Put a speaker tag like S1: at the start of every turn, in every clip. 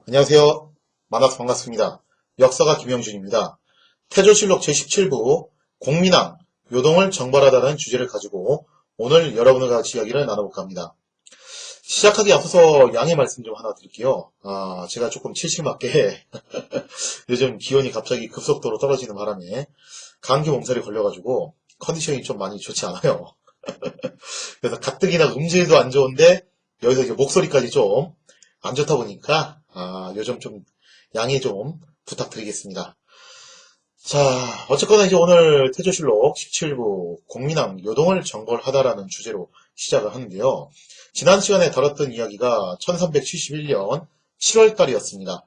S1: 안녕하세요. 만나서 반갑습니다. 역사가 김영준입니다. 태조실록 제17부 공민왕, 요동을 정벌하다는 주제를 가지고 오늘 여러분과 같이 이야기를 나눠볼까 합니다. 시작하기 앞서서 양해 말씀 좀 하나 드릴게요. 제가 조금 칠칠맞게 요즘 기온이 갑자기 급속도로 떨어지는 바람에 감기 몸살이 걸려가지고 컨디션이 좀 많이 좋지 않아요. 그래서 가뜩이나 음질도 안 좋은데 여기서 이제 목소리까지 좀 안 좋다 보니까 요즘 좀 양해 좀 부탁드리겠습니다. 자, 어쨌거나 이제 오늘 태조실록 17부 공민왕 요동을 정벌하다라는 주제로 시작을 하는데요. 지난 시간에 다뤘던 이야기가 1371년 7월달이었습니다.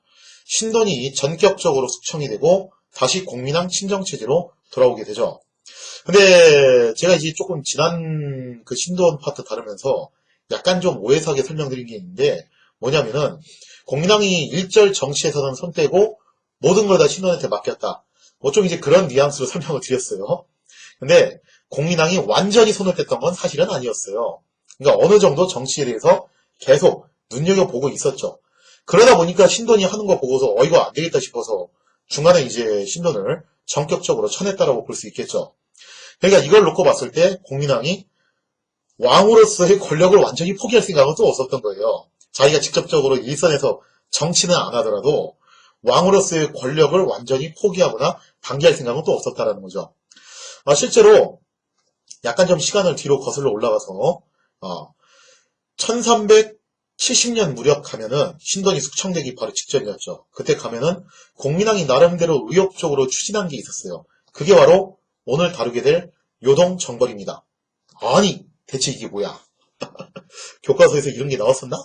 S1: 신돈이 전격적으로 숙청이 되고 다시 공민왕 친정체제로 돌아오게 되죠. 근데 제가 이제 조금 지난 그 신돈 파트 다루면서 약간 좀 오해사하게 설명드린 게 있는데 뭐냐면은 공민왕이 일절 정치에서는 손 떼고 모든 걸 다 신돈한테 맡겼다. 뭐 좀 이제 그런 뉘앙스로 설명을 드렸어요. 근데 공민왕이 완전히 손을 뗐던 건 사실은 아니었어요. 그러니까 어느 정도 정치에 대해서 계속 눈여겨보고 있었죠. 그러다 보니까 신돈이 하는 거 보고서 이거 안 되겠다 싶어서 중간에 이제 신돈을 전격적으로 쳐냈다라고 볼 수 있겠죠. 그러니까 이걸 놓고 봤을 때 공민왕이 왕으로서의 권력을 완전히 포기할 생각은 또 없었던 거예요. 자기가 직접적으로 일선에서 정치는 안 하더라도 왕으로서의 권력을 완전히 포기하거나 방기할 생각은 또 없었다라는 거죠. 실제로 약간 좀 시간을 뒤로 거슬러 올라가서 1370년 무렵 가면은 신돈이 숙청되기 바로 직전이었죠. 그때 가면은 공민왕이 나름대로 의욕적으로 추진한 게 있었어요. 그게 바로 오늘 다루게 될 요동 정벌입니다. 아니 대체 이게 뭐야? 교과서에서 이런 게 나왔었나?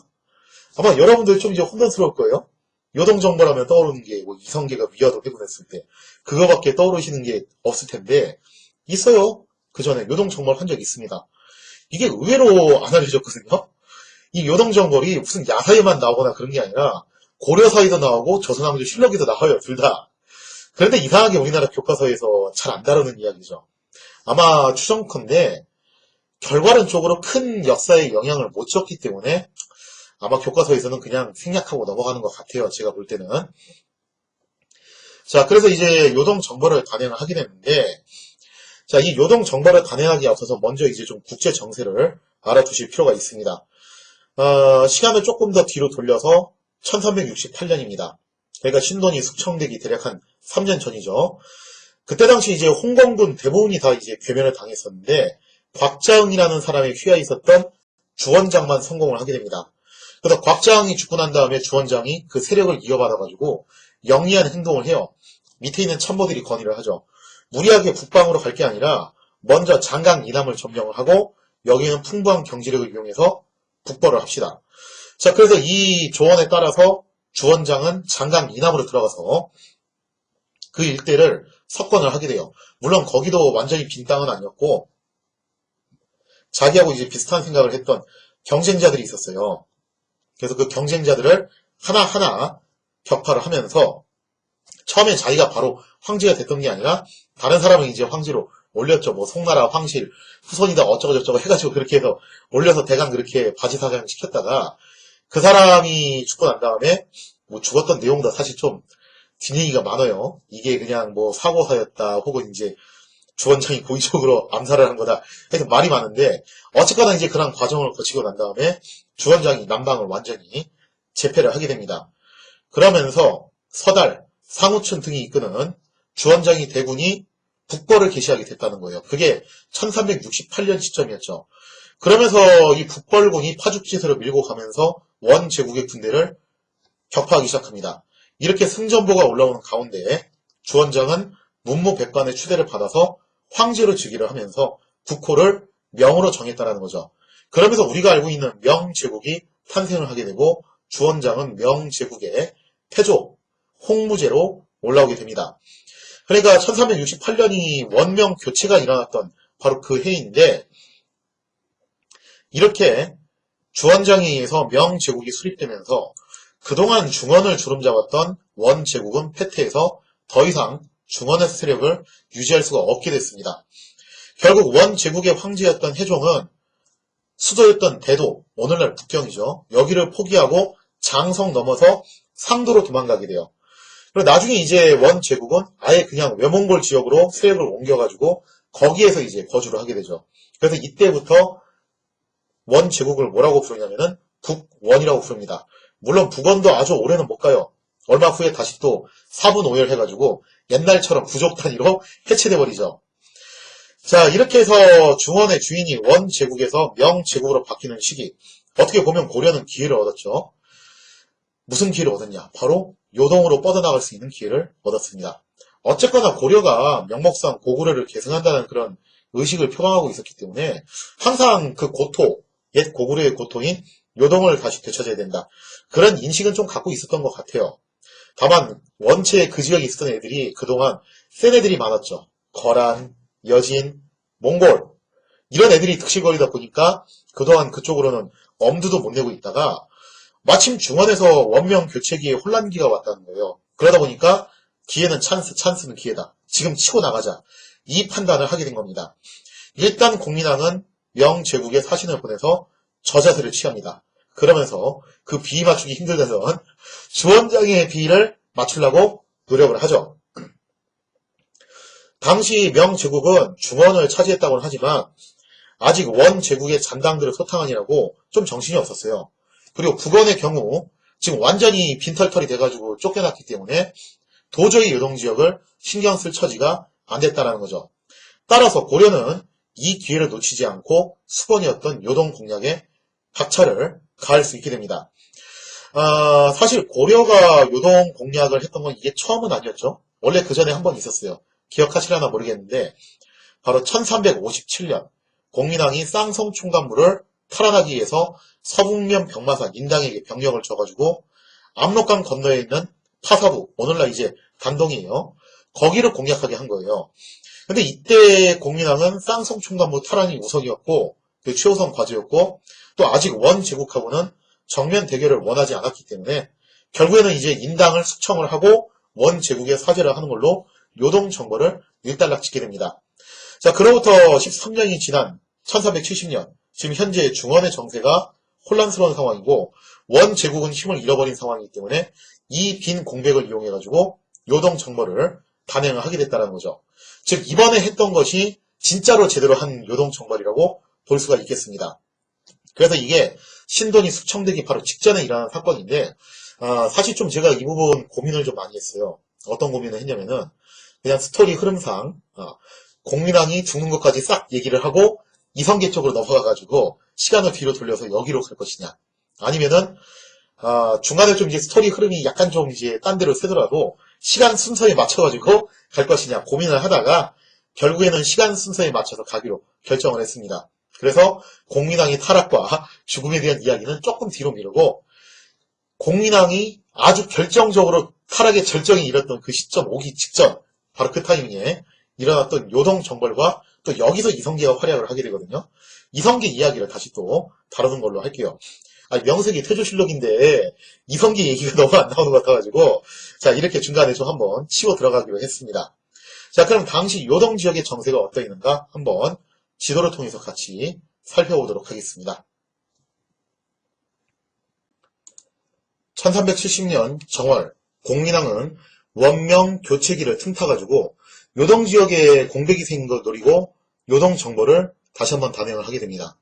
S1: 아마 여러분들 좀 이제 혼돈스러울 거예요. 요동 정벌하면 떠오르는 게 뭐 이성계가 위화도 회군했을 때 그거밖에 떠오르시는 게 없을 텐데 있어요. 그 전에 요동 정벌 한 적이 있습니다. 이게 의외로 안 알려졌거든요. 이 요동 정벌이 무슨 야사에만 나오거나 그런 게 아니라 고려사에도 나오고 조선왕조 실록에도 나와요. 둘 다. 그런데 이상하게 우리나라 교과서에서 잘 안 다루는 이야기죠. 아마 추정컨대 결과론적으로 큰 역사에 영향을 못 줬기 때문에 아마 교과서에서는 그냥 생략하고 넘어가는 것 같아요. 제가 볼 때는. 자, 그래서 이제 요동 정벌을 단행을 하게 되는데, 자, 이 요동 정벌을 단행하기에 앞서서 먼저 이제 좀 국제 정세를 알아두실 필요가 있습니다. 시간을 조금 더 뒤로 돌려서 1368년입니다. 그러니까 신돈이 숙청되기 대략 한 3년 전이죠. 그때 당시 이제 홍건군 대부분이 다 이제 괴멸을 당했었는데, 곽자응이라는 사람의 휘하에 있었던 주원장만 성공을 하게 됩니다. 그래서 곽자응이 죽고 난 다음에 주원장이 그 세력을 이어받아가지고 영리한 행동을 해요. 밑에 있는 참모들이 건의를 하죠. 무리하게 북방으로 갈 게 아니라 먼저 장강 이남을 점령을 하고 여기는 풍부한 경제력을 이용해서 북벌을 합시다. 자, 그래서 이 조언에 따라서 주원장은 장강 이남으로 들어가서 그 일대를 석권을 하게 돼요. 물론 거기도 완전히 빈 땅은 아니었고 자기하고 이제 비슷한 생각을 했던 경쟁자들이 있었어요. 그래서 그 경쟁자들을 하나하나 격파를 하면서 처음에 자기가 바로 황제가 됐던 게 아니라 다른 사람을 이제 황제로 올렸죠. 뭐 송나라 황실 후손이다 어쩌고저쩌고 해가지고 그렇게 해서 올려서 대강 그렇게 바지사장 시켰다가 그 사람이 죽고 난 다음에 뭐 죽었던 내용도 사실 좀 뒷얘기가 많아요. 이게 그냥 뭐 사고사였다 혹은 이제 주원장이 고의적으로 암살을 한 거다 해서 말이 많은데 어쨌거나 이제 그런 과정을 거치고 난 다음에 주원장이 남방을 완전히 제패를 하게 됩니다. 그러면서 서달, 상우춘 등이 이끄는 주원장이 대군이 북벌을 개시하게 됐다는 거예요. 그게 1368년 시점이었죠. 그러면서 이 북벌군이 파죽지세로 밀고 가면서 원제국의 군대를 격파하기 시작합니다. 이렇게 승전보가 올라오는 가운데 주원장은 문무백관의 추대를 받아서 황제로 즉위를 하면서 국호를 명으로 정했다는 거죠. 그러면서 우리가 알고 있는 명제국이 탄생을 하게 되고 주원장은 명제국의 태조, 홍무제로 올라오게 됩니다. 그러니까 1368년이 원명 교체가 일어났던 바로 그 해인데 이렇게 주원장에 의해서 명제국이 수립되면서 그동안 중원을 주름잡았던 원제국은 패퇴해서 더 이상 중원의 세력을 유지할 수가 없게 됐습니다. 결국 원제국의 황제였던 해종은 수도였던 대도, 오늘날 북경이죠. 여기를 포기하고 장성 넘어서 상도로 도망가게 돼요. 그리고 나중에 이제 원 제국은 아예 그냥 외몽골 지역으로 세력을 옮겨가지고 거기에서 이제 거주를 하게 되죠. 그래서 이때부터 원 제국을 뭐라고 부르냐면은 북원이라고 부릅니다. 물론 북원도 아주 오래는 못 가요. 얼마 후에 다시 또 사분오열 해가지고 옛날처럼 부족 단위로 해체돼 버리죠. 자, 이렇게 해서 중원의 주인이 원 제국에서 명 제국으로 바뀌는 시기. 어떻게 보면 고려는 기회를 얻었죠. 무슨 기회를 얻었냐? 바로 요동으로 뻗어나갈 수 있는 기회를 얻었습니다. 어쨌거나 고려가 명목상 고구려를 계승한다는 그런 의식을 표방하고 있었기 때문에 항상 그 고토, 옛 고구려의 고토인 요동을 다시 되찾아야 된다. 그런 인식은 좀 갖고 있었던 것 같아요. 다만 원체 그 지역에 있었던 애들이 그동안 센 애들이 많았죠. 거란, 여진, 몽골 이런 애들이 득실거리다 보니까 그동안 그쪽으로는 엄두도 못 내고 있다가 마침 중원에서 원명 교체기에 혼란기가 왔다는 거예요. 그러다 보니까 기회는 찬스는 기회다. 지금 치고 나가자. 이 판단을 하게 된 겁니다. 일단 공민왕은 명제국에 사신을 보내서 저자세를 취합니다. 그러면서 그 비위 맞추기 힘들다던 주원장의 비위를 맞추려고 노력을 하죠. 당시 명제국은 중원을 차지했다고는 하지만 아직 원제국의 잔당들을 소탕하느라고 좀 정신이 없었어요. 그리고 북원의 경우 지금 완전히 빈털털이 돼가지고 쫓겨났기 때문에 도저히 요동지역을 신경 쓸 처지가 안 됐다는 거죠. 따라서 고려는 이 기회를 놓치지 않고 수번이었던 요동 공략에 박차를 가할 수 있게 됩니다. 사실 고려가 요동 공략을 했던 건 이게 처음은 아니었죠. 원래 그 전에 한 번 있었어요. 기억하시려나 모르겠는데 바로 1357년 공민왕이 쌍성 총관부를 탈환하기 위해서 서북면 병마사 인당에게 병력을 줘가지고 압록강 건너에 있는 파사부, 오늘날 이제 단동이에요. 거기를 공략하게 한 거예요. 근데 이때 공민왕은 쌍성 총관부 탈환이 우선이었고 그 최우선 과제였고 또 아직 원 제국하고는 정면 대결을 원하지 않았기 때문에 결국에는 이제 인당을 숙청을 하고 원 제국에 사죄를 하는 걸로 요동 정벌을 일단락 짓게 됩니다. 자, 그로부터 13년이 지난 1370년, 지금 현재 중원의 정세가 혼란스러운 상황이고 원 제국은 힘을 잃어버린 상황이기 때문에 이 빈 공백을 이용해가지고 요동 정벌을 단행을 하게 됐다는 거죠. 즉 이번에 했던 것이 진짜로 제대로 한 요동 정벌이라고 볼 수가 있겠습니다. 그래서 이게 신돈이 숙청되기 바로 직전에 일어난 사건인데 사실 좀 제가 이 부분 고민을 좀 많이 했어요. 어떤 고민을 했냐면은 그냥 스토리 흐름상 공민왕이 죽는 것까지 싹 얘기를 하고 이성계 쪽으로 넘어가가지고 시간을 뒤로 돌려서 여기로 갈 것이냐 아니면은 중간에 좀 이제 스토리 흐름이 약간 좀 이제 딴 데로 새더라도 시간 순서에 맞춰가지고 갈 것이냐 고민을 하다가 결국에는 시간 순서에 맞춰서 가기로 결정을 했습니다. 그래서 공민왕의 타락과 죽음에 대한 이야기는 조금 뒤로 미루고 공민왕이 아주 결정적으로 타락의 절정이 이뤘던 그 시점 오기 직전 바로 그 타이밍에 일어났던 요동 정벌과 또 여기서 이성계가 활약을 하게 되거든요. 이성계 이야기를 다시 또 다루는 걸로 할게요. 명색이 태조실록인데 이성계 얘기가 너무 안 나오는 것 같아가지고 자 이렇게 중간에 좀 한번 치고 들어가기로 했습니다. 자 그럼 당시 요동 지역의 정세가 어떠했는가 한번 지도를 통해서 같이 살펴보도록 하겠습니다. 1370년 정월 공민왕은 원명 교체기를 틈타가지고 요동 지역에 공백이 생긴 걸 노리고 요동 정벌을 다시 한번 단행을 하게 됩니다.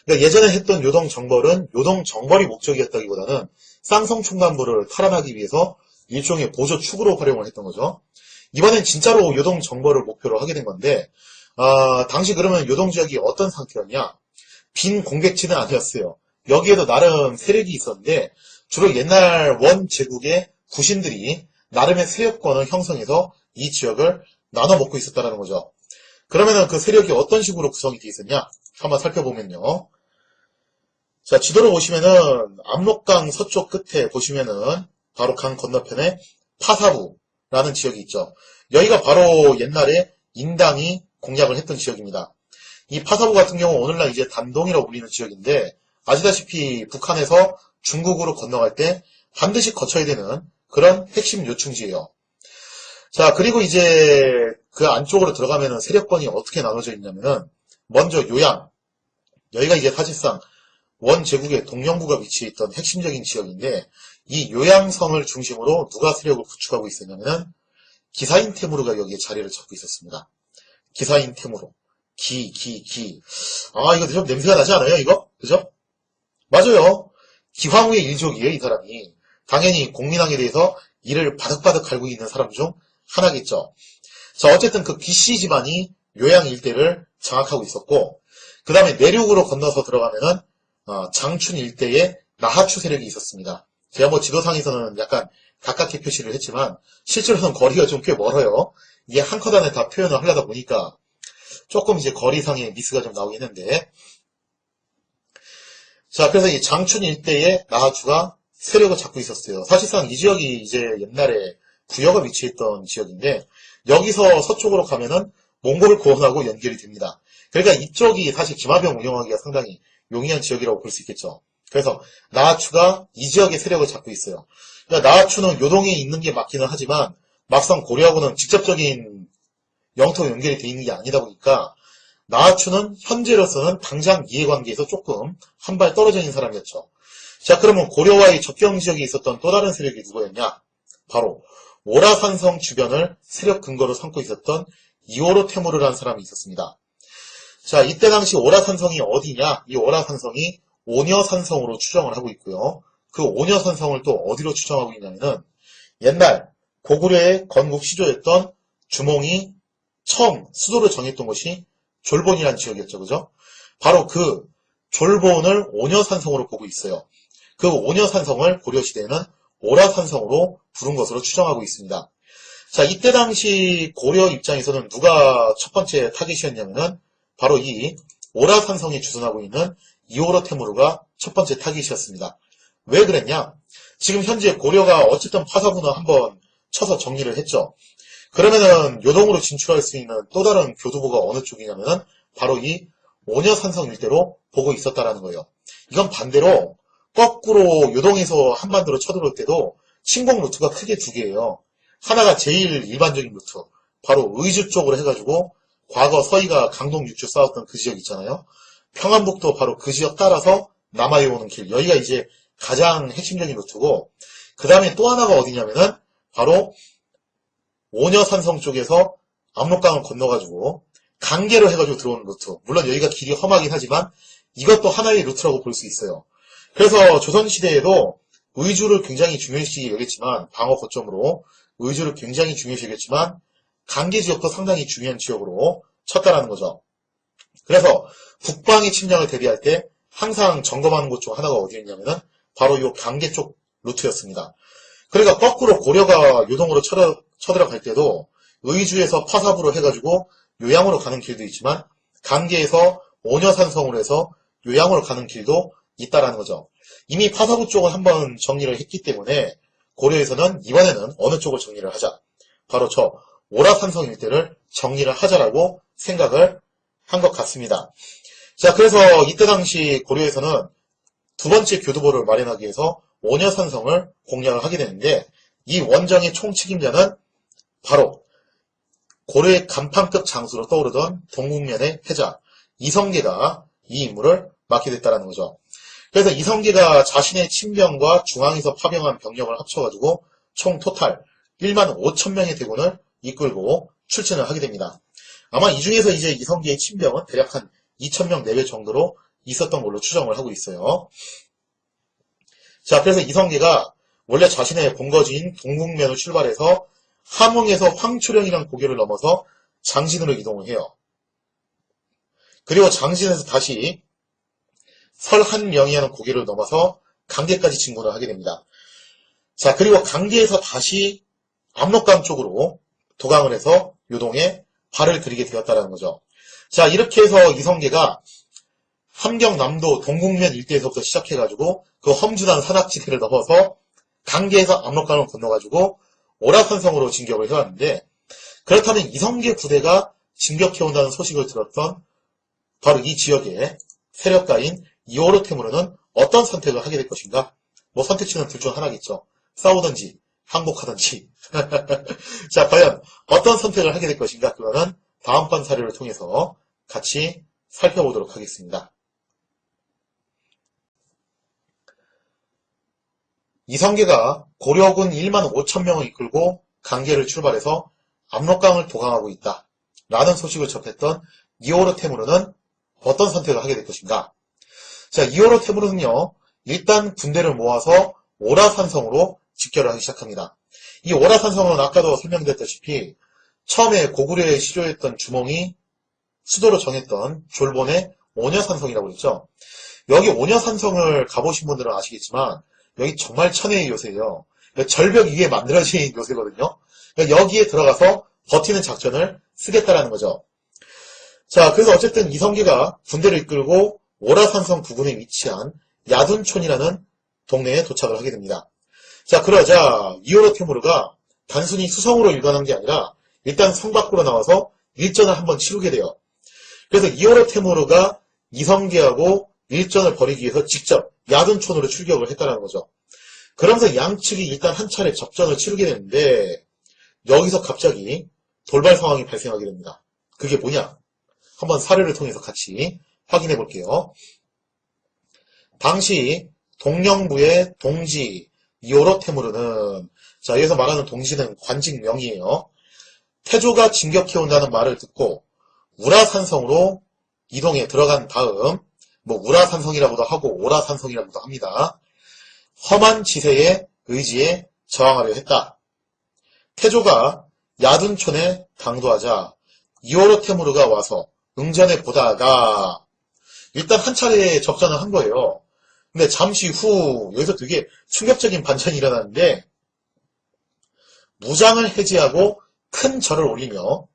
S1: 그러니까 예전에 했던 요동 정벌은 요동 정벌이 목적이었다기보다는 쌍성 총관부를 탈환하기 위해서 일종의 보조 축으로 활용을 했던 거죠. 이번엔 진짜로 요동 정벌을 목표로 하게 된 건데 당시 그러면 요동 지역이 어떤 상태였냐? 빈 공백지는 아니었어요. 여기에도 나름 세력이 있었는데 주로 옛날 원 제국의 구신들이 나름의 세력권을 형성해서 이 지역을 나눠 먹고 있었다는 거죠. 그러면은 그 세력이 어떤 식으로 구성이 되어 있었냐? 한번 살펴보면요. 자, 지도를 보시면은 압록강 서쪽 끝에 보시면은 바로 강 건너편에 파사부라는 지역이 있죠. 여기가 바로 옛날에 인당이 공략을 했던 지역입니다. 이 파사부 같은 경우 오늘날 이제 단동이라고 불리는 지역인데 아시다시피 북한에서 중국으로 건너갈 때 반드시 거쳐야 되는 그런 핵심 요충지예요. 자, 그리고 이제 그 안쪽으로 들어가면은 세력권이 어떻게 나눠져 있냐면은 먼저 요양. 여기가 이제 사실상 원제국의 동령구가 위치해 있던 핵심적인 지역인데 이 요양성을 중심으로 누가 세력을 구축하고 있었냐면은 기사인 테무르가 여기에 자리를 잡고 있었습니다. 기사인 테무르. 아, 이거 좀 냄새가 나지 않아요, 이거? 그죠? 맞아요. 기황후의 일족이에요, 이 사람이. 당연히 공민왕에 대해서 이를 바득바득 갈고 있는 사람 중 하나겠죠. 자, 어쨌든 그 기씨 집안이 요양 일대를 장악하고 있었고, 그 다음에 내륙으로 건너서 들어가면은, 장춘 일대에 나하추 세력이 있었습니다. 제가 뭐 지도상에서는 약간 가깝게 표시를 했지만, 실제로는 거리가 좀 꽤 멀어요. 이게 한 컷 안에 다 표현을 하려다 보니까, 조금 이제 거리상의 미스가 좀 나오긴 했는데, 자, 그래서 이 장춘 일대에 나하추가 세력을 잡고 있었어요. 사실상 이 지역이 이제 옛날에 부여가 위치했던 지역인데, 여기서 서쪽으로 가면은 몽골 고원하고 연결이 됩니다. 그러니까 이쪽이 사실 김하병 운영하기가 상당히 용이한 지역이라고 볼 수 있겠죠. 그래서 나하추가 이 지역의 세력을 잡고 있어요. 그러니까 나하추는 요동에 있는 게 맞기는 하지만 막상 고려하고는 직접적인 영토 연결이 돼 있는 게 아니다 보니까 나하추는 현재로서는 당장 이해관계에서 조금 한 발 떨어져 있는 사람이었죠. 자, 그러면 고려와의 접경 지역에 있었던 또 다른 세력이 누구였냐? 바로 오라산성 주변을 세력 근거로 삼고 있었던 이오로 테무르라는 사람이 있었습니다. 자, 이때 당시 오라산성이 어디냐? 이 오라산성이 오녀산성으로 추정을 하고 있고요. 그 오녀산성을 또 어디로 추정하고 있냐면은 옛날 고구려의 건국 시조였던 주몽이 처음 수도를 정했던 곳이 졸본이라는 지역이었죠. 그죠? 바로 그 졸본을 오녀산성으로 보고 있어요. 그 오녀산성을 고려시대에는 오라산성으로 부른 것으로 추정하고 있습니다. 자, 이때 당시 고려 입장에서는 누가 첫 번째 타깃이었냐면은 바로 이 오라산성에 주둔하고 있는 이오로 테무르가 첫 번째 타깃이었습니다. 왜 그랬냐? 지금 현재 고려가 어쨌든 파사군을 한번 쳐서 정리를 했죠. 그러면은 요동으로 진출할 수 있는 또 다른 교두보가 어느 쪽이냐면은 바로 이 오녀산성 일대로 보고 있었다라는 거예요. 이건 반대로 거꾸로 요동에서 한반도로 쳐들어올 때도 침공 루트가 크게 두 개예요. 하나가 제일 일반적인 루트, 바로 의주 쪽으로 해가지고 과거 서희가 강동 육주 싸웠던 그 지역 있잖아요. 평안북도 바로 그 지역 따라서 남하에 오는 길, 여기가 이제 가장 핵심적인 루트고, 그 다음에 또 하나가 어디냐면은 바로 오녀산성 쪽에서 압록강을 건너가지고 강계로 해가지고 들어오는 루트. 물론 여기가 길이 험하긴 하지만 이것도 하나의 루트라고 볼 수 있어요. 그래서 조선시대에도 의주를 굉장히 중요시 여겼지만, 방어 거점으로 의주를 굉장히 중요시 여겼지만 강계 지역도 상당히 중요한 지역으로 쳤다라는 거죠. 그래서 북방의 침략을 대비할 때 항상 점검하는 곳 중 하나가 어디였냐면은 바로 이 강계 쪽 루트였습니다. 그러니까 거꾸로 고려가 요동으로 쳐들어갈 때도 의주에서 파사부로 해가지고 요양으로 가는 길도 있지만 강계에서 오녀산성으로 해서 요양으로 가는 길도 있다라는 거죠. 이미 파사부 쪽은 한번 정리를 했기 때문에 고려에서는 이번에는 어느 쪽을 정리를 하자. 바로 저 오라산성 일대를 정리를 하자라고 생각을 한 것 같습니다. 자, 그래서 이때 당시 고려에서는 두 번째 교두보를 마련하기 위해서 오녀산성을 공략을 하게 되는데 이 원정의 총책임자는 바로 고려의 간판급 장수로 떠오르던 동국면의 패자 이성계가 이 임무를 맡게 됐다는 거죠. 그래서 이성계가 자신의 친병과 중앙에서 파병한 병력을 합쳐가지고 총 토탈 1만 5천 명의 대군을 이끌고 출전을 하게 됩니다. 아마 이 중에서 이제 이성계의 친병은 대략 한 2천 명 내외 정도로 있었던 걸로 추정을 하고 있어요. 자, 그래서 이성계가 원래 자신의 본거지인 동국면을 출발해서 함흥에서 황초령이라는 고개를 넘어서 장진으로 이동을 해요. 그리고 장진에서 다시 설한령이라는 고개를 넘어서 강계까지 진군을 하게 됩니다. 자, 그리고 강계에서 다시 압록강 쪽으로 도강을 해서 요동에 발을 들이게 되었다는 거죠. 자, 이렇게 해서 이성계가 함경남도 동국면 일대에서부터 시작해가지고 그 험준한 산악지대를 넘어서 강계에서 압록강을 건너가지고 오라산성으로 진격을 해왔는데, 그렇다면 이성계 부대가 진격해온다는 소식을 들었던 바로 이 지역의 세력가인 이오로 테무르는 어떤 선택을 하게 될 것인가? 뭐 선택지는 둘 중 하나겠죠. 싸우든지 항복하든지. 자, 과연 어떤 선택을 하게 될 것인가? 그거는 다음번 사례를 통해서 같이 살펴보도록 하겠습니다. 이성계가 고려군 1만 5천 명을 이끌고 강계를 출발해서 압록강을 도강하고 있다. 라는 소식을 접했던 이오르 테무르는 어떤 선택을 하게 될 것인가? 자, 이오르 테무르는요, 일단 군대를 모아서 오라산성으로 집결을 하기 시작합니다. 이 오라산성은 아까도 설명드렸다시피 처음에 고구려에 시조했던 주몽이 수도로 정했던 졸본의 오녀산성이라고 그랬죠. 여기 오녀산성을 가보신 분들은 아시겠지만 여기 정말 천혜의 요새예요. 그러니까 절벽 위에 만들어진 요새거든요. 그러니까 여기에 들어가서 버티는 작전을 쓰겠다라는 거죠. 자, 그래서 어쨌든 이성계가 군대를 이끌고 오라산성 부근에 위치한 야둔촌이라는 동네에 도착을 하게 됩니다. 자, 그러자 이오르 테무르가 단순히 수성으로 일관한 게 아니라 일단 성 밖으로 나와서 일전을 한번 치르게 돼요. 그래서 이오르 테무르가 이성계하고 일전을 벌이기 위해서 직접 야둔촌으로 출격을 했다는 거죠. 그러면서 양측이 일단 한 차례 접전을 치르게 되는데 여기서 갑자기 돌발 상황이 발생하게 됩니다. 그게 뭐냐? 한번 사례를 통해서 같이 확인해 볼게요. 당시 동령부의 동지 이오르 테무르는, 자, 여기서 말하는 동지는 관직명이에요. 태조가 진격해온다는 말을 듣고 우라산성으로 이동해 들어간 다음, 뭐 우라산성이라고도 하고 오라산성이라고도 합니다. 험한 지세의 의지에 저항하려 했다. 태조가 야둔촌에 당도하자 이오르 테무르가 와서 응전해 보다가 일단 한 차례 접전을 한 거예요. 근데 잠시 후 여기서 되게 충격적인 반전이 일어나는데 무장을 해제하고 큰 절을 올리며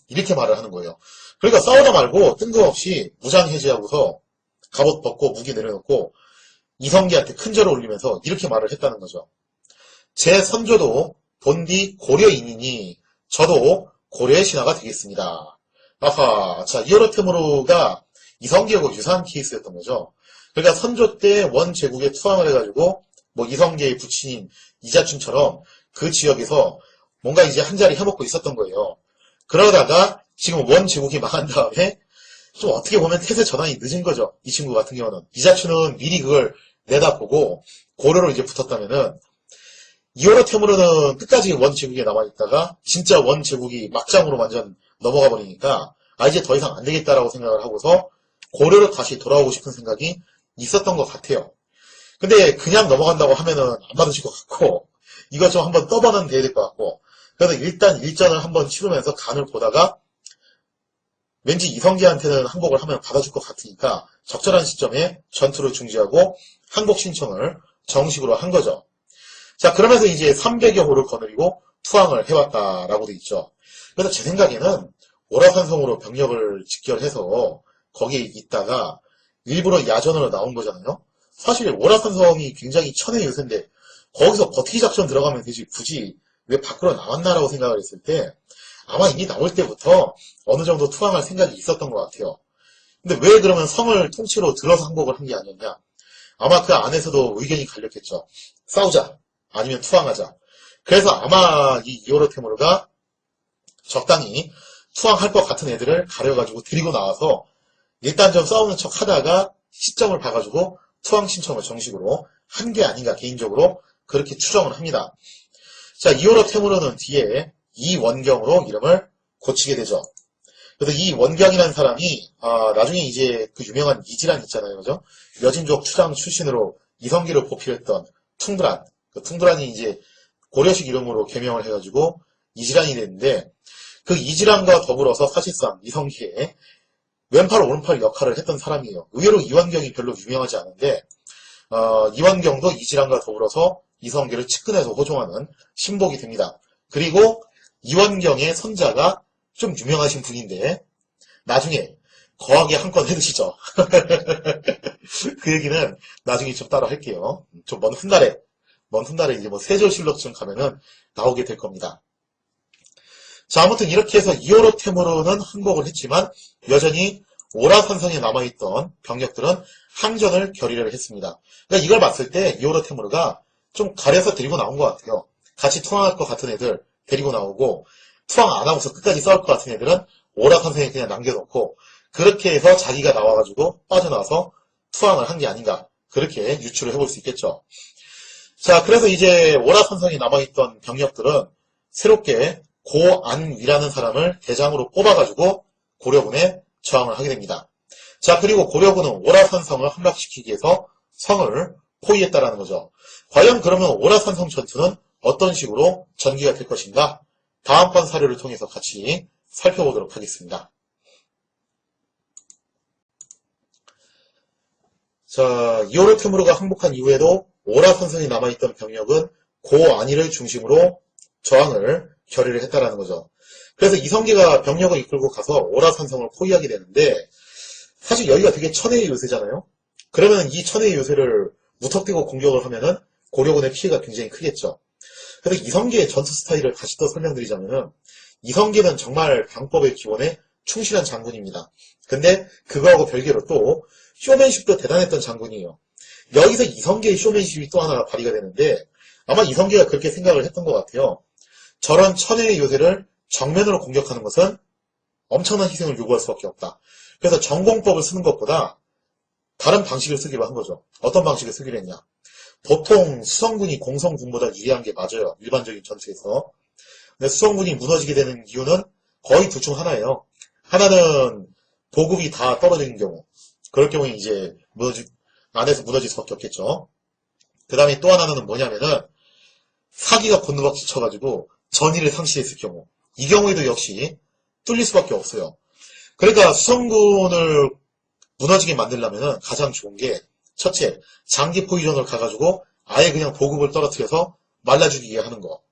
S1: 이렇게 말을 하는 거예요. 그러니까 싸우다 말고 뜬금없이 무장 해제하고서 갑옷 벗고 무기 내려놓고 이성계한테 큰 절을 올리면서 이렇게 말을 했다는 거죠. 제 선조도 본디 고려인이니 저도 고려의 신하가 되겠습니다. 아하, 자, 이오르 테무르가 이성계하고 유사한 케이스였던 거죠. 그러니까 선조 때 원 제국에 투항을 해가지고 뭐 이성계의 부친인 이자춘처럼 그 지역에서 뭔가 이제 한 자리 해먹고 있었던 거예요. 그러다가 지금 원 제국이 망한 다음에 좀 어떻게 보면 태세 전환이 늦은 거죠. 이 친구 같은 경우는. 이자춘은 미리 그걸 내다보고 고려로 이제 붙었다면은 이오르 테무르는 끝까지 원 제국에 남아있다가 진짜 원 제국이 막장으로 완전 넘어가 버리니까 아 이제 더 이상 안 되겠다라고 생각을 하고서 고려로 다시 돌아오고 싶은 생각이 있었던 것 같아요. 근데 그냥 넘어간다고 하면은 안 받으실 것 같고 이거 좀 한번 떠보는 돼야 될 것 같고 그래서 일단 일전을 한번 치르면서 간을 보다가 왠지 이성계한테는 항복을 하면 받아줄 것 같으니까 적절한 시점에 전투를 중지하고 항복 신청을 정식으로 한 거죠. 자, 그러면서 이제 300여 호를 거느리고 투항을 해왔다라고 돼 있죠. 그래서 제 생각에는 오라산성으로 병력을 집결해서 거기에 있다가 일부러 야전으로 나온 거잖아요. 사실 오라산성이 굉장히 천의 요새인데 거기서 버티기 작전 들어가면 되지 굳이 왜 밖으로 나왔나라고 생각을 했을 때 아마 이미 나올 때부터 어느 정도 투항할 생각이 있었던 것 같아요. 근데 왜 그러면 성을 통째로 들어서 항복을 한 게 아니었냐? 아마 그 안에서도 의견이 갈렸겠죠. 싸우자. 아니면 투항하자. 그래서 아마 이 이오르 테무르가 적당히 투항할 것 같은 애들을 가려가지고 데리고 나와서 일단 좀 싸우는 척 하다가 시점을 봐가지고 투항 신청을 정식으로 한 게 아닌가 개인적으로 그렇게 추정을 합니다. 자, 이오르 테무르는 뒤에 이원경으로 이름을 고치게 되죠. 그래서 이 원경이라는 사람이 나중에 이제 그 유명한 이질환 있잖아요, 그죠? 여진족 추장 출신으로 이성계를 보필했던 퉁브란, 그 퉁브란이 이제 고려식 이름으로 개명을 해가지고 이질환이 됐는데 그 이질환과 더불어서 사실상 이성계의 왼팔 오른팔 역할을 했던 사람이에요. 의외로 이원경이 별로 유명하지 않은데 이원경도 이질환과 더불어서 이성계를 측근해서 호종하는 신복이 됩니다. 그리고 이원경의 손자가 좀 유명하신 분인데 나중에 거하게 한 건 해드시죠. 그 얘기는 나중에 좀 따로 할게요. 좀 먼 훗날에 이제 뭐 세조실록쯤 가면은 나오게 될 겁니다. 자, 아무튼 이렇게 해서 이오르 테무르는 항복을 했지만 여전히 오라산성에 남아있던 병력들은 항전을 결의를 했습니다. 그러니까 이걸 봤을 때 이오르 테무르가 좀 가려서 데리고 나온 것 같아요. 같이 투항할 것 같은 애들 데리고 나오고 투항 안 하고서 끝까지 싸울 것 같은 애들은 오라산성에 그냥 남겨놓고 그렇게 해서 자기가 나와가지고 빠져나와서 투항을 한 게 아닌가 그렇게 유추를 해볼 수 있겠죠. 자, 그래서 이제 오라산성이 남아있던 병력들은 새롭게 고안위라는 사람을 대장으로 뽑아가지고 고려군에 저항을 하게 됩니다. 자, 그리고 고려군은 오라산성을 함락시키기 위해서 성을 포위했다라는 거죠. 과연 그러면 오라산성 전투는 어떤 식으로 전개가 될 것인가? 다음번 사료를 통해서 같이 살펴보도록 하겠습니다. 자, 이오르 테무르가 항복한 이후에도 오라산성이 남아있던 병력은 고안위를 중심으로 저항을 결의를 했다라는 거죠. 그래서 이성계가 병력을 이끌고 가서 오라산성을 포위하게 되는데, 사실 여기가 되게 천혜의 요새잖아요. 그러면 이 천혜의 요새를 무턱대고 공격을 하면은 고려군의 피해가 굉장히 크겠죠. 그래서 이성계의 전투 스타일을 다시 또 설명드리자면은, 이성계는 정말 병법의 기본에 충실한 장군입니다. 근데 그거하고 별개로 또 쇼맨십도 대단했던 장군이에요. 여기서 이성계의 쇼맨십이 또 하나 발휘가 되는데, 아마 이성계가 그렇게 생각을 했던 것 같아요. 저런 천혜의 요새를 정면으로 공격하는 것은 엄청난 희생을 요구할 수밖에 없다. 그래서 전공법을 쓰는 것보다 다른 방식을 쓰기로 한 거죠. 어떤 방식을 쓰기로 했냐. 보통 수성군이 공성군보다 유리한 게 맞아요. 일반적인 전투에서. 근데 수성군이 무너지게 되는 이유는 거의 둘 중 하나예요. 하나는 보급이 다 떨어지는 경우. 그럴 경우에 이제 안에서 무너질 수밖에 없겠죠. 그 다음에 또 하나는 뭐냐면은 사기가 곤두박질 쳐가지고 전의를 상실했을 경우. 이 경우에도 역시 뚫릴 수밖에 없어요. 그러니까 수성군을 무너지게 만들려면 가장 좋은 게 첫째, 장기 포위전을 가가지고 아예 그냥 보급을 떨어뜨려서 말라주기게 하는 거.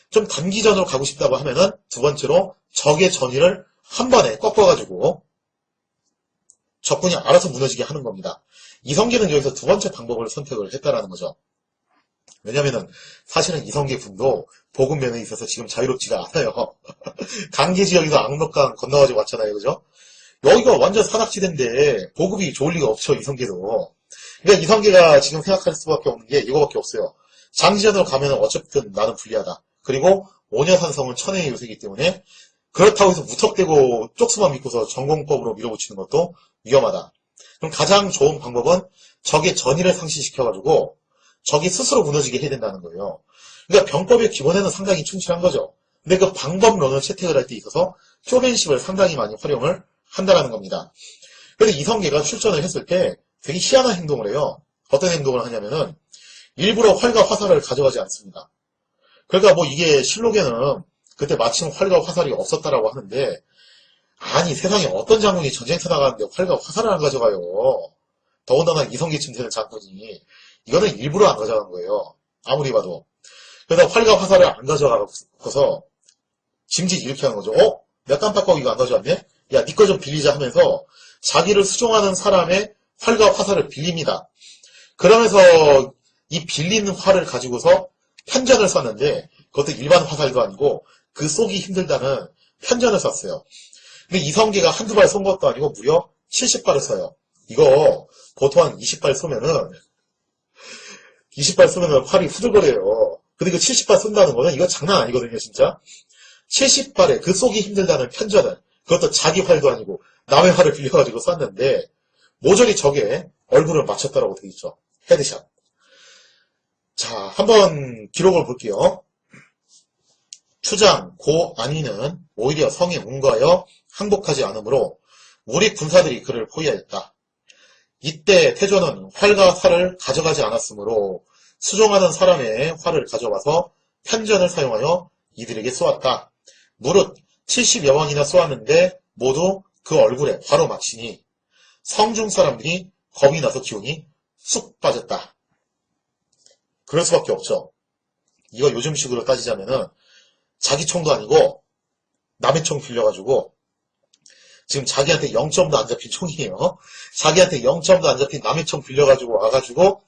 S1: 좀 단기전으로 가고 싶다고 하면은 두 번째로 적의 전의를 한 번에 꺾어가지고 적군이 알아서 무너지게 하는 겁니다. 이성계는 여기서 두 번째 방법을 선택을 했다라는 거죠. 왜냐면은 사실은 이성계 군도 보급 면에 있어서 지금 자유롭지가 않아요. 강계 지역에서 압록강 건너가지고 왔잖아요. 그죠? 여기가 완전 산악지대인데 보급이 좋을 리가 없죠. 이성계도. 그러니까 이성계가 지금 생각할 수밖에 없는 게 이거밖에 없어요. 장기전으로 가면 어쨌든 나는 불리하다. 그리고 오녀산성은 천혜의 요새이기 때문에 그렇다고 해서 무턱대고 쪽수만 믿고서 전공법으로 밀어붙이는 것도 위험하다. 그럼 가장 좋은 방법은 적의 전의를 상실시켜가지고 적이 스스로 무너지게 해야 된다는 거예요. 그러니까 병법의 기본에는 상당히 충실한 거죠. 근데 그 방법론을 채택을 할 때 있어서 쇼맨십을 상당히 많이 활용을 한다는 겁니다. 그래서 이성계가 출전을 했을 때 되게 희한한 행동을 해요. 어떤 행동을 하냐면은 일부러 활과 화살을 가져가지 않습니다. 그러니까 뭐 이게 실록에는 그때 마침 활과 화살이 없었다라고 하는데, 아니 세상에 어떤 장군이 전쟁터 나가는데 활과 화살을 안 가져가요. 더군다나 이성계쯤 되는 장군이. 이거는 일부러 안 가져간 거예요. 아무리 봐도. 그래서 활과 화살을 안 가져가고서 짐짓 이렇게 하는 거죠. 내가 깜빡하고 이거 안 가져왔네? 야, 니 거 좀 빌리자 하면서 자기를 수종하는 사람의 활과 화살을 빌립니다. 그러면서 이 빌린 활을 가지고서 편전을 쐈는데, 그것도 일반 화살도 아니고 그 쏘기 힘들다는 편전을 쐈어요. 근데 이성계가 한두 발 쏜 것도 아니고 무려 70발을 쏴요. 이거 보통 한 20발 쏘면은 활이 후들거려요. 근데 그 70발 쏜다는 거는 이거 장난 아니거든요, 진짜. 70발에 그 쏘기 힘들다는 편전을, 그것도 자기 활도 아니고 남의 활을 빌려가지고 쐈는데 모조리 적의 얼굴을 맞췄다라고 되어 있죠. 헤드샷. 자, 한번 기록을 볼게요. 추장 고안위는 오히려 성에 응거하여 항복하지 않으므로 우리 군사들이 그를 포위하였다. 이때 태조는 활과 살을 가져가지 않았으므로 수종하는 사람의 활을 가져와서 편전을 사용하여 이들에게 쏘았다. 무릇 70여 왕이나 쏘았는데 모두 그 얼굴에 바로 맞히니 성중 사람들이 겁이 나서 기운이 쑥 빠졌다. 그럴 수밖에 없죠. 이거 요즘식으로 따지자면은 자기 총도 아니고 남의 총 빌려가지고 지금 자기한테 0점도 안 잡힌 총이에요. 자기한테 0점도 안 잡힌 남의 총 빌려가지고 와가지고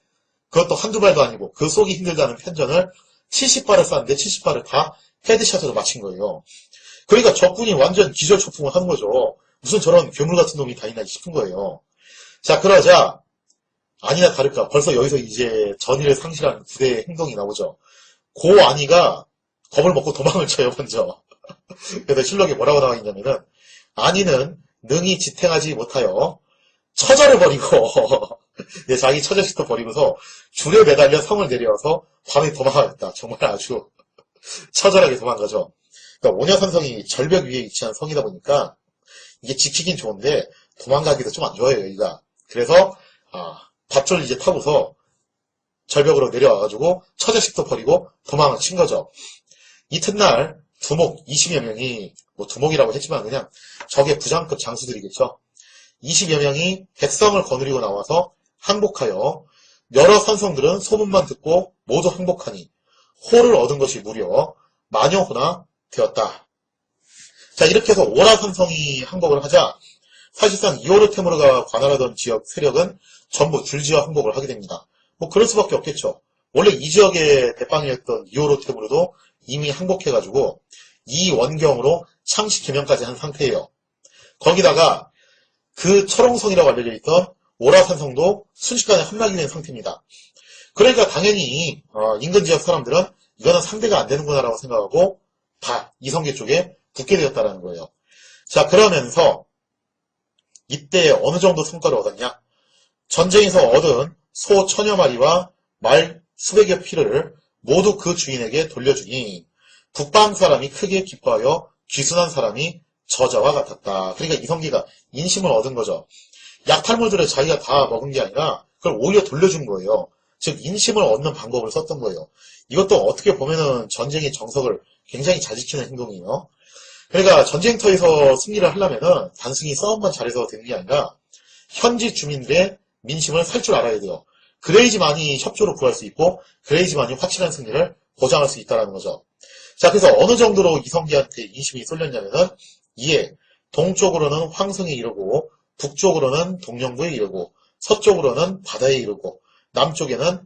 S1: 그것도 한두 발도 아니고 그 쏘기 힘들다는 편전을 70발을 쐈는데 70발을 다 헤드샷으로 맞힌 거예요. 그러니까 적군이 완전 기절초풍을 하는 거죠. 무슨 저런 괴물 같은 놈이 다 있나 싶은 거예요. 자, 그러자 아니나 다를까 벌써 여기서 이제 전의를 상실한 부대의 행동이 나오죠. 고안위가 겁을 먹고 도망을 쳐요, 먼저. 그래서 실록에 뭐라고 나와 있냐면은 안위는 능히 지탱하지 못하여 처절을 버리고 예, 자기 처자식도 버리고서 줄에 매달려 성을 내려와서 밤에 도망가겠다. 정말 아주 처절하게 도망가죠. 그러니까 오녀산성이 절벽 위에 위치한 성이다 보니까 이게 지키긴 좋은데 도망가기도 좀 안 좋아요, 여기가. 그래서 밧줄 이제 타고서 절벽으로 내려와가지고 처자식도 버리고 도망을 친 거죠. 이튿날 두목 20여 명이, 뭐 두목이라고 했지만 그냥 적의 부장급 장수들이겠죠. 20여 명이 백성을 거느리고 나와서 항복하여 여러 산성들은 소문만 듣고 모두 항복하니 호를 얻은 것이 무려 만여호나 되었다. 자, 이렇게 해서 오라산성이 항복을 하자 사실상 이오르테무르가 관할하던 지역 세력은 전부 줄지어 항복을 하게 됩니다. 뭐 그럴 수밖에 없겠죠. 원래 이 지역의 대빵이었던 이오르테무르도 이미 항복해가지고 이 원경으로 창씨 개명까지 한 상태예요. 거기다가 그 철옹성이라고 알려져 있던 오라산성도 순식간에 함락이 된 상태입니다. 그러니까 당연히 인근 지역 사람들은 이거는 상대가 안 되는구나라고 생각하고 다 이성계 쪽에 붙게 되었다는 거예요. 자, 그러면서 이때 어느 정도 성과를 얻었냐? 전쟁에서 얻은 소 천여 마리와 말 수백여 피를 모두 그 주인에게 돌려주니 북방 사람이 크게 기뻐하여 귀순한 사람이 저자와 같았다. 그러니까 이성계가 인심을 얻은 거죠. 약탈물들을 자기가 다 먹은 게 아니라 그걸 오히려 돌려준 거예요. 즉 인심을 얻는 방법을 썼던 거예요. 이것도 어떻게 보면은 전쟁의 정석을 굉장히 잘 지키는 행동이에요. 그러니까 전쟁터에서 승리를 하려면은 단순히 싸움만 잘해서 되는 게 아니라 현지 주민들의 민심을 살 줄 알아야 돼요. 그래야지만이 협조로 구할 수 있고 그래야지만이 확실한 승리를 보장할 수 있다는 거죠. 자, 그래서 어느 정도로 이성계한테 인심이 쏠렸냐면은 이에 동쪽으로는 황성에 이르고 북쪽으로는 동령부에 이르고 서쪽으로는 바다에 이르고 남쪽에는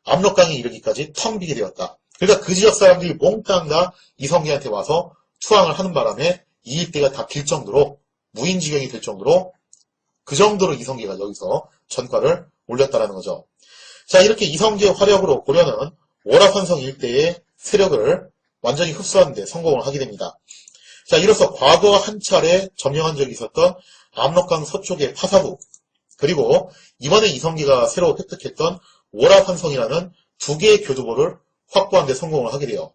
S1: 압록강에 이르기까지 텅 비게 되었다. 그러니까 그 지역 사람들이 몽땅 다 이성계한테 와서 투항을 하는 바람에 이 일대가 다 빌 정도로 무인지경이 될 정도로 그 정도로 이성계가 여기서 전과를 올렸다라는 거죠. 자, 이렇게 이성계의 화력으로 고려는 오라산성 일대의 세력을 완전히 흡수하는 데 성공을 하게 됩니다. 자, 이로써 과거 한 차례 점령한 적이 있었던 압록강 서쪽의 파사부, 그리고 이번에 이성계가 새로 획득했던 오라산성이라는 두 개의 교두보를 확보하는 데 성공을 하게 돼요.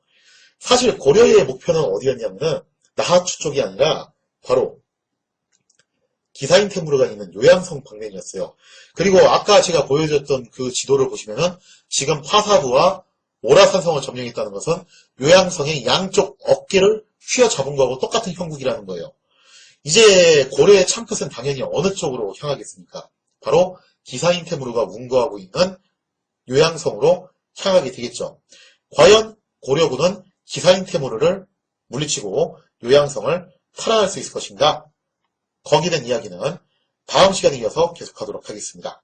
S1: 사실 고려의 목표는 어디였냐면은 나하추 쪽이 아니라 바로 기사인테무르가 있는 요양성 방면이었어요. 그리고 아까 제가 보여줬던 그 지도를 보시면은 지금 파사부와 오라산성을 점령했다는 것은 요양성의 양쪽 어깨를 휘어잡은 거하고 똑같은 형국이라는 거예요. 이제 고려의 참끝은 당연히 어느 쪽으로 향하겠습니까? 바로 기사인테무르가 운거하고 있는 요양성으로 향하게 되겠죠. 과연 고려군은 기사인테무르를 물리치고 요양성을 탈환할 수 있을 것인가? 거기에 대한 이야기는 다음 시간에 이어서 계속하도록 하겠습니다.